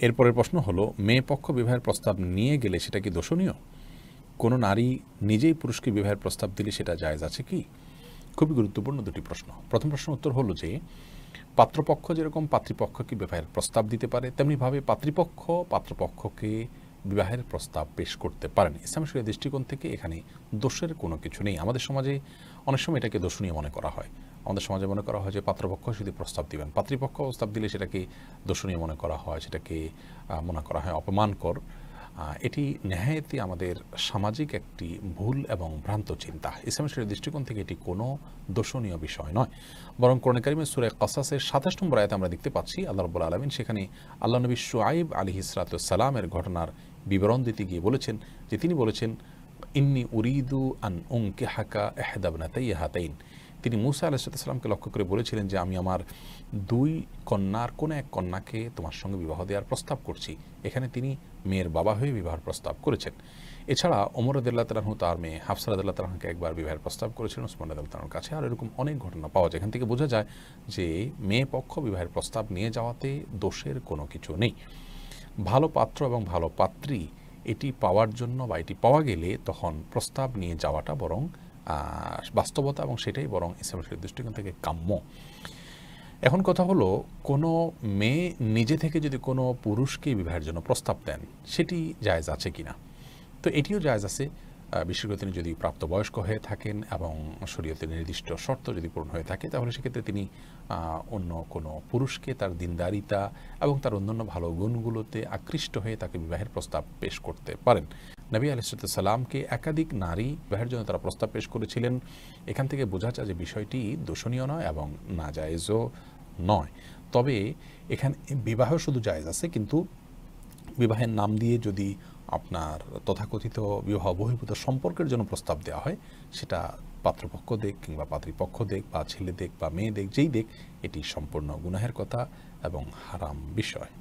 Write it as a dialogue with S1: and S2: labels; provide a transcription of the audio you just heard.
S1: এরপরের প্রশ্ন হলো, মেয়ে পক্ষ বিবাহের প্রস্তাব নিয়ে গেলে সেটা কি দোষণীয়? কোনো নারী নিজেই পুরুষকে বিবাহের প্রস্তাব দিলে সেটা জায়েজ আছে কি? খুবই গুরুত্বপূর্ণ দুটি প্রশ্ন। প্রথম প্রশ্নের উত্তর হলো যে পাত্রপক্ষ যেরকম পাত্রীপক্ষকে বিবাহের প্রস্তাব দিতে পারে, তেমনিভাবে পাত্রীপক্ষ পাত্রপক্ষকে বিবাহের প্রস্তাব পেশ করতে পারেন। ইসলাম শরীয়তের দৃষ্টিকোণ থেকে এখানে দোষের কোনো কিছু নেই। আমাদের সমাজে অনেক সময় এটাকে দোষণীয় মনে করা হয়। আমাদের সমাজে মনে করা হয় যে পাত্রপক্ষ শুধু প্রস্তাব দিবেন, পাত্রীপক্ষ প্রস্তাব দিলে সেটাকে দোষণীয় মনে করা হয়, সেটাকে মনে করা হয় অপমানকর। এটি নেহায়েতই আমাদের সামাজিক একটি ভুল এবং ভ্রান্ত চিন্তা। ইসলাম শরীয়তের দৃষ্টিকোণ থেকে এটি কোনো দোষণীয় বিষয় নয়, বরং কোরআন কারীমের সূরা কাসাসের ২৭ নম্বর আয়াতে আমরা দেখতে পাচ্ছি আল্লাহ রাব্বুল আলামিন সেখানে আল্লাহ নবী শুআয়ব আলাইহিস সালামের ঘটনার বিবরণ দিতে গিয়ে বলেছেন যে তিনি বলেছেন, ইন্নী উরিদু আন উনকিহাকা ইহদা ইবনাতাইয়া হাতাইন। তিনি মূসা আলাইহিস সালামকে লক্ষ্য করে বলেছিলেন যে আমি আমার দুই কন্যার কোনো এক কন্যাকে তোমার সঙ্গে বিবাহ দেওয়ার প্রস্তাব করছি। এখানে তিনি মেয়ের বাবা হয়ে বিবাহের প্রস্তাব করেছেন। এছাড়া ওমর রাদিয়াল্লাহু তাআলা আনহু তার মেয়ে হাফসা রাদিয়াল্লাহু তাআলা আনহাকে একবার বিবাহের প্রস্তাব করেছিলেন ওসমান রাদিয়াল্লাহু তাআলার কাছে। আর এরকম অনেক ঘটনা পাওয়া যায়। এখান থেকে বোঝা যায় যে মেয়ে পক্ষ বিবাহের প্রস্তাব নিয়ে যাওয়াতে দোষের কোনো কিছু নেই। ভালো পাত্র এবং ভালো পাত্রী এটি পাওয়ার জন্য বা এটি পাওয়া গেলে তখন প্রস্তাব নিয়ে যাওয়াটা বরং বাস্তবতা, এবং সেটাই বরং ইসলামের দৃষ্টিকোণ থেকে কাম্য। এখন কথা হলো, কোনো মেয়ে নিজে থেকে যদি কোনো পুরুষকে বিবাহের জন্য প্রস্তাব দেন সেটি জায়েজ আছে কিনা? তো এটিও জায়েজ আছে, বিশেষ করে তিনি যদি প্রাপ্তবয়স্ক হয়ে থাকেন এবং শরীয়তের নির্দিষ্ট শর্ত যদি পূরণ হয়ে থাকে, তাহলে সেক্ষেত্রে তিনি অন্য কোনো পুরুষকে তার দিনদারিতা এবং তার অন্যান্য ভালো গুণগুলোতে আকৃষ্ট হয়ে তাকে বিবাহের প্রস্তাব পেশ করতে পারেন। নবী আলাইহিস সালামকে একাধিক নারী বিবাহের জন্য তারা প্রস্তাব পেশ করেছিলেন। এখান থেকে বোঝা যায় যে বিষয়টি দোষণীয় নয় এবং নাজায়েজও নয়। তবে এখানে বিবাহ শুধু জায়েজ আছে, কিন্তু বিবাহের নাম দিয়ে যদি আপনার তথাকথিত বিবাহ বহির্ভূত সম্পর্কের জন্য প্রস্তাব দেওয়া হয়, সেটা পাত্রপক্ষ দেখ কিংবা পাত্রীপক্ষ দেখ বা ছেলে দেখ বা মেয়ে দেখ, যেই দেখ, এটি সম্পূর্ণ গুনাহের কথা এবং হারাম বিষয়।